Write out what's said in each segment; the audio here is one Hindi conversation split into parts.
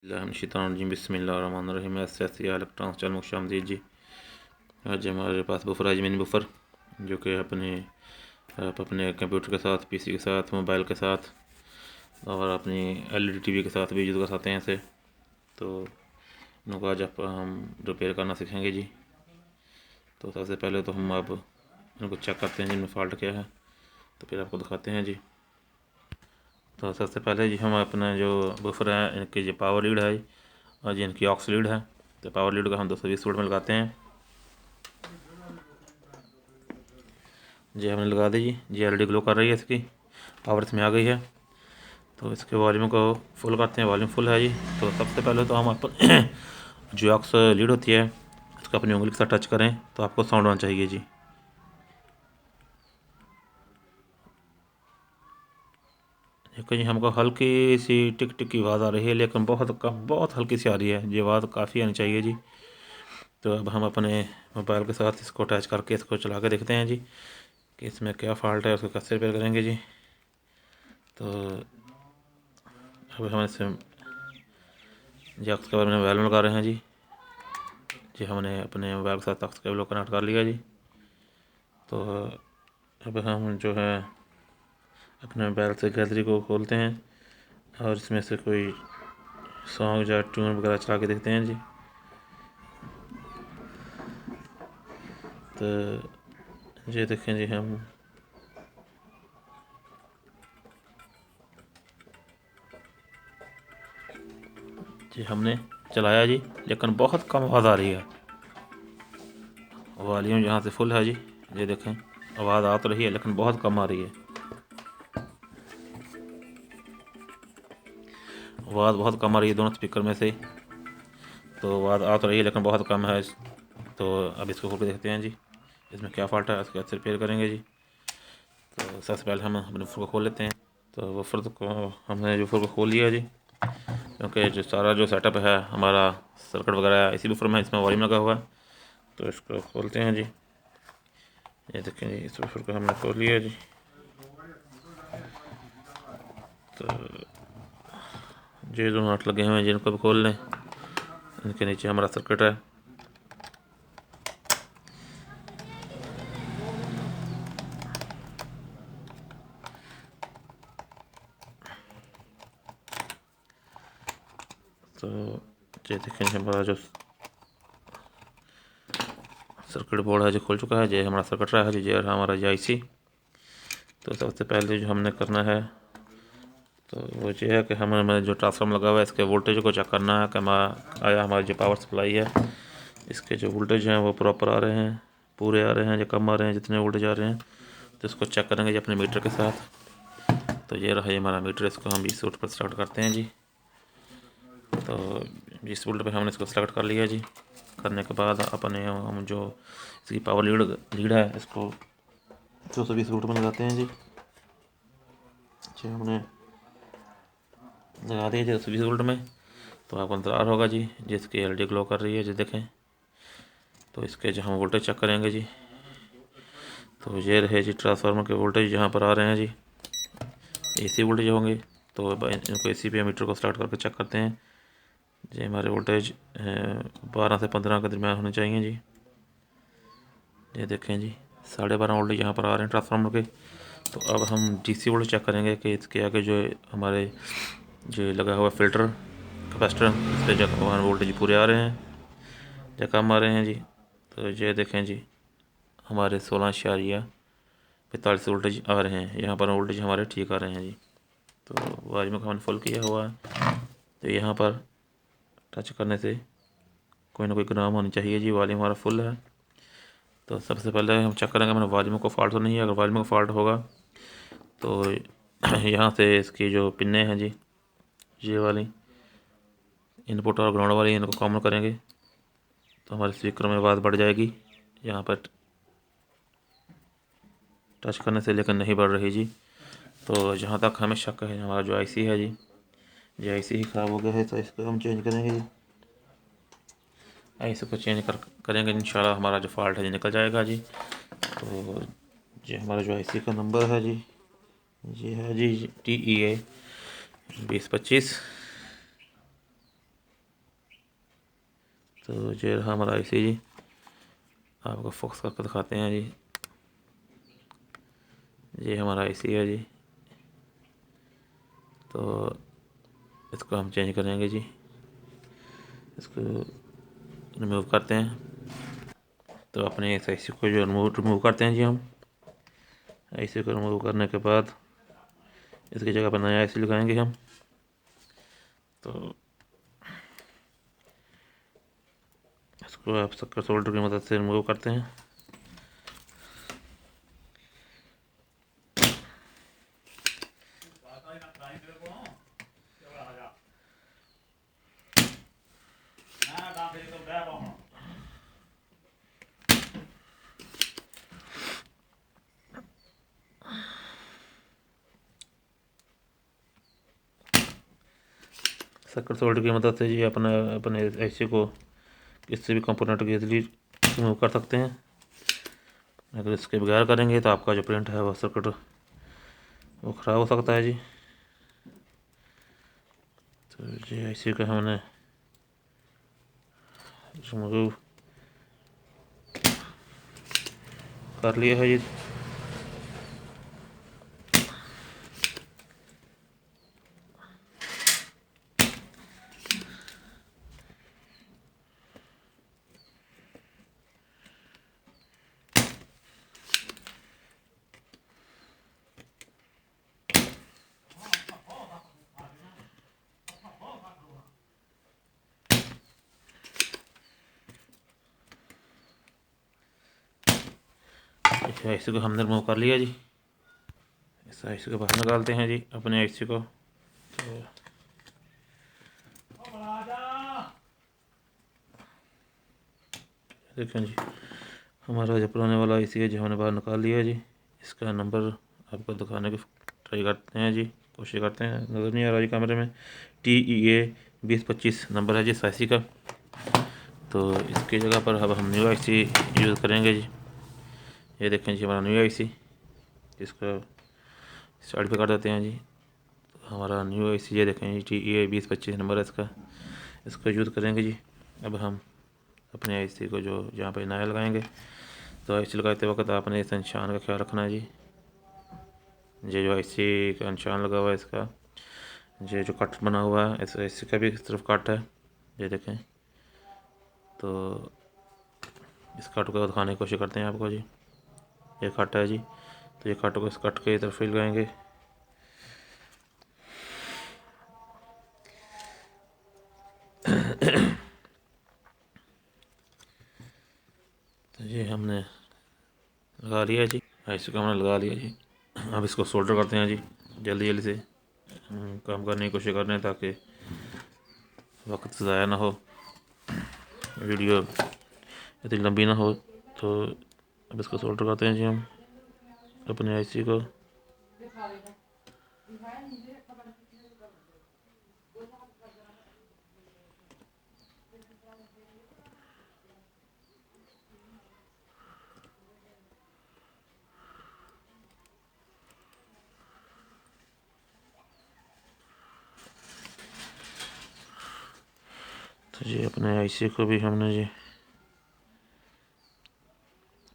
जी बिस्मिल्लाहिर्रहमानिर्रहीम। इलेक्ट्रॉनिक्स चैनल में खुशामदीद जी। आज हमारे पास बुफर है, मिनी बुफर, जो कि आप अपने कंप्यूटर के साथ, पीसी के साथ, मोबाइल के साथ और अपनी एलईडी टीवी के साथ भी यूज़ कर सकते हैं इसे। तो इनको आज हम रिपेयर करना सीखेंगे जी। तो सबसे पहले तो हम अब इनको चेक करते हैं जिनमें फ़ॉल्ट क्या है, तो फिर आपको दिखाते हैं जी। तो सबसे पहले जी हम अपना जो बुफर है, इनकी जो पावर लीड है और जी इनकी ऑक्स लीड है, तो पावर लीड का हम 220 वोल्ट में लगाते हैं जी। हमने लगा दी जी। एलईडी ग्लो कर रही है, इसकी पावर इसमें आ गई है। तो इसके वॉल्यूम को फुल करते हैं। वॉल्यूम फुल है जी। तो सबसे पहले तो हम अपन जो ऑक्स लीड होती है उसको अपनी उंगली के साथ टच करें तो आपको साउंड आना चाहिए जी। देखो जी, हमको हल्की सी टिक टिक की आवाज़ आ रही है, लेकिन बहुत हल्की सी आ रही है। ये आवाज़ काफ़ी आनी चाहिए जी। तो अब हम अपने मोबाइल के साथ इसको अटैच करके इसको चला के देखते हैं जी कि इसमें क्या फ़ॉल्ट है, उसको कैसे रिपेयर करेंगे जी। तो अब हम इसे जैक्स के बारे में मोबाइल में लगा रहे हैं जी। हमने अपने मोबाइल के साथ एक्स केबल कनेक्ट कर लिया जी। तो अब हम जो है अपने मोबाइल से गैलरी को खोलते हैं और इसमें से कोई सॉन्ग या ट्यून वगैरह चला के देखते हैं जी। तो ये देखें जी, हम हमने चलाया जी, लेकिन बहुत कम आवाज़ आ रही है। वॉल्यूम यहाँ से फुल है जी। ये देखें, आवाज़ आ तो रही है लेकिन बहुत कम आ रही है। आवाज़ बहुत कम आ रही है दोनों स्पीकर में से। तो आवाज़ आ तो रही है लेकिन बहुत कम है। तो अब इसको खोल के देखते हैं जी, इसमें क्या फॉल्ट है, इसको कैसे रिपेयर करेंगे जी। तो सबसे पहले हम अपने वूफर को खोल लेते हैं। तो वूफर को हमने वूफर को खोल लिया जी, क्योंकि जो सारा जो सेटअप है हमारा सर्किट वगैरह इसी वूफर में, इसमें वॉल्यूम लगा हुआ है। तो इसको खोलते हैं जी। ये देखें जी, इस वूफर को हमने खोल लिया जी। तो ये जो नट लगे हुए हैं जिनको भी खोल लें। इनके नीचे हमारा सर्किट है। तो ये देखें, हमारा जो सर्किट बोर्ड है जो खुल चुका है। ये हमारा सर्किट रहा है जी, ये हमारा जी आईसी। तो सबसे पहले जो हमने करना है तो वो ये है कि हमें जो ट्रांसफार्मर लगा हुआ है इसके वोल्टेज को चेक करना है कि आया हमारी जो पावर सप्लाई है इसके जो वोल्टेज हैं वो प्रॉपर आ रहे हैं, पूरे आ रहे हैं या कम आ रहे हैं, जितने वोल्टेज आ रहे हैं। तो इसको चेक करेंगे जी अपने मीटर के साथ। तो ये रहा हमारा मीटर, इसको हम 20 वोल्ट पर स्टार्ट करते हैं जी। तो 20 वोल्ट पे हमने इसको सेलेक्ट कर लिया जी। करने के बाद अपने हम जो इसकी पावर लीड है इसको 220 वोल्ट में लगाते हैं जी। हमने लगा दिया जी 220 वोल्ट में। तो आपको इंतज़ार होगा जी, जिसकी एलईडी ग्लो कर रही है जी, देखें। तो इसके जो हम वोल्टेज चेक करेंगे जी, तो ये रहे जी ट्रांसफार्मर के वोल्टेज यहाँ पर आ रहे हैं जी, एसी वोल्टेज होंगे। तो इनको एसी पे मीटर को स्टार्ट करके चेक करते हैं जी। हमारे वोल्टेज 12 से 15 के दरमियान होने चाहिए जी। ये देखें जी, 12.5 वोल्टेज यहाँ पर आ रहे हैं ट्रांसफार्मर के। तो अब हम डीसी वोल्टेज चेक करेंगे कि इसके आगे जो हमारे जो लगा हुआ फिल्टर कैपेसिटर, इससे जो हमारे वोल्टेज पूरे आ रहे हैं या कम आ रहे हैं जी। तो ये देखें जी, हमारे 16.45 वोल्टेज आ रहे हैं, यहाँ पर वोल्टेज हमारे ठीक आ रहे हैं जी। तो वॉल्यूम को हमने फुल किया हुआ है। तो यहाँ पर टच करने से कोई ना कोई ग्राम होनी चाहिए जी। वॉल्यूम हमारा फुल है। तो सबसे पहले हम चेक करेंगे हमारे वॉल्यूम को फॉल्ट तो नहीं है। अगर वॉल्यूम को फॉल्ट होगा तो यहाँ से इसकी जो पिन्ने हैं जी, ये वाली इनपुट और ग्राउंड वाली, इनको कॉमन करेंगे तो हमारे स्पीकर में आवाज़ बढ़ जाएगी। यहाँ पर टच करने से लेकिन नहीं बढ़ रही जी। तो जहाँ तक हमें शक है, हमारा जो आईसी है जी, ये आईसी ही ख़राब हो गया है। तो इसको हम चेंज करेंगे जी। आईसी को चेंज करेंगे, इंशाल्लाह हमारा जो फॉल्ट है ये निकल जाएगा जी। तो ये हमारा जो आईसी का नंबर है जी, ये है जी TEA 2025। तो ये रहा हमारा आईसी जी, आपको फोकस करके दिखाते हैं जी। ये हमारा आईसी है जी, तो इसको हम चेंज करेंगे जी। इसको रिमूव करते हैं, तो अपने इस आईसी को जो रिमूव करते हैं जी हम। आईसी को रिमूव करने के बाद इसकी जगह पर नया आईसी लगाएंगे हम। तो इसको आप सक्कर सोल्डर की मदद से रिमूव करते हैं। सक्कर सोल्डर की मदद से जी अपने आईसी को किसी भी कंपोनेंट को इजीली रिमूव कर सकते हैं। अगर इसके बगैर करेंगे तो आपका जो प्रिंट है वो सर्किट वो ख़राब हो सकता है जी। तो ये आईसी को हमने रिमूव कर लिया है जी। इस आईसी को हमने रिमूव कर लिया जी। इस आईसी को बाहर निकालते हैं जी अपने आईसी को। तो देखें जी, हमारा जो पुराने वाला आईसी है जो हमने बाहर निकाल लिया जी। इसका नंबर आपको दिखाने की ट्राई करते हैं जी, कोशिश करते हैं। नज़र नहीं आ रहा जी कैमरे में। TEA 2025 नंबर है जी इस आईसी का। तो इसकी जगह पर अब हम न्यू आईसी यूज़ करेंगे जी। ये देखें जी हमारा न्यू आईसी, इसका साइड पे कर देते हैं जी। तो हमारा न्यू आईसी ये देखें जी, TEA 2025 नंबर है इसका। इसको यूज़ करेंगे जी। अब हम अपने आईसी को जो जहाँ पे नया लगाएंगे, तो आईसी लगाते वक्त आपने इस निशान का ख्याल रखना है जी। ये जो आईसी का निशान लगा हुआ है इसका, ये जो कट बना हुआ है इस आईसी का भी इस तरफ कट है, ये देखें। तो इस कट को दिखाने की कोशिश करते हैं आपको जी। ये कट है जी, तो ये कट को इस कट के तरफ ही लगाएंगे। तो ये हमने लगा लिया जी, आईसी को हमने लगा लिया जी। अब इसको सोल्डर करते हैं जी जल्दी जल्दी से। काम करने की कोशिश कर रहे हैं ताकि वक्त ज़ाया ना हो, वीडियो इतनी लंबी ना हो। तो अब इसको सोल्डर करते हैं जी हम अपने आईसी को। तो जी अपने आईसी को भी हमने जी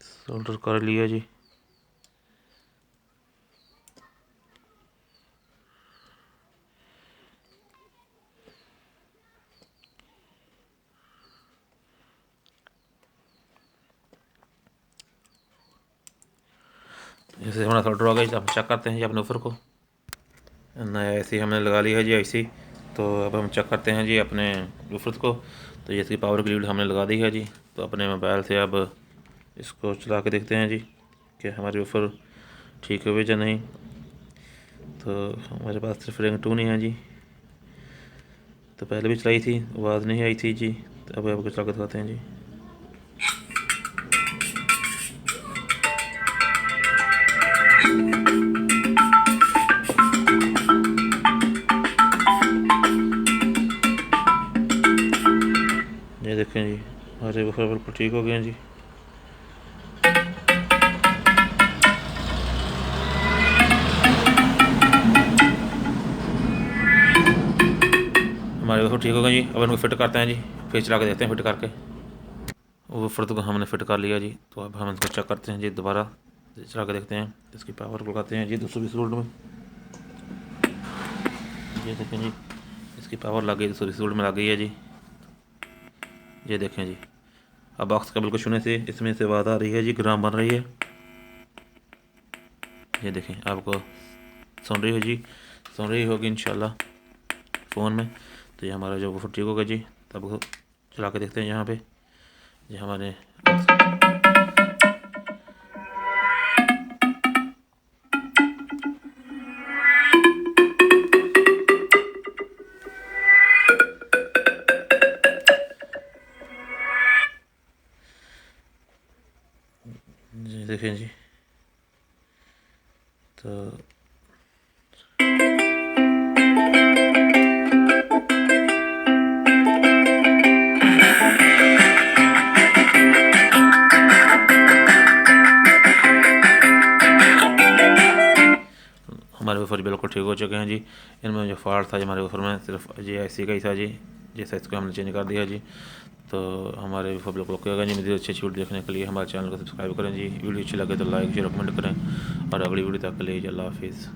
सोल्डर कर लिया जी। जैसे हमारा सोल्डर हो गया जी, हम चेक करते हैं जी अपने ऊपर को। नया आईसी हमने लगा लिया है जी आईसी। तो अब हम चेक करते हैं जी अपने वूफर्स को। तो ये इसकी पावर की लीड हमने लगा दी है जी। तो अपने मोबाइल से अब इसको चला के देखते हैं जी कि हमारे वूफर ठीक हुए या नहीं। तो हमारे पास सिर्फ रिंगटोन ही है जी। तो पहले भी चलाई थी, आवाज़ नहीं आई थी जी। तो अब आपको चला के दिखाते हैं जी। ये देखें जी हमारे वूफर बिल्कुल ठीक हो गए हैं जी। हमारे वूफर ठीक हो गए जी। अब इनको फिट करते हैं जी, फिर चला के देखते हैं फिट करके। वूफर तो हमने फिट कर लिया जी, तो अब हम इसको चेक करते हैं जी, दोबारा चला के देखते हैं। इसकी पावर को लगाते हैं जी 220 वोल्ट में। ये देखें जी, इसकी पावर लग गई 220 वोल्ट में लग गई है जी। ये देखें जी, अब बॉक्स का बिल्कुल छूने से इसमें से आवाज़ आ रही है जी, ग्राम बन रही है। ये देखें, आपको सुन रही हो जी, सुन रही होगी इंशाल्लाह फ़ोन में। तो ये हमारा जो वूफर ठीक होगा जी, तब चला के देखते हैं यहाँ पे। ये हमारे जी देखें जी, तो हमारे वूफर बिल्कुल ठीक हो चुके हैं जी। इनमें जो फॉल्ट था हमारे वूफर में सिर्फ ये ऐसी का ही था जी, जैसा इसको हमने चेंज कर दिया जी। तो हमारे वूफर बिल्कुल ओके होगा जी। मुझे अच्छी वीडियो देखने के लिए हमारे चैनल को सब्सक्राइब करें जी। वीडियो अच्छी लगे तो लाइक शेयर कमेंट करें, और अगली वीडियो तक के लिए अल्लाह हाफिज़।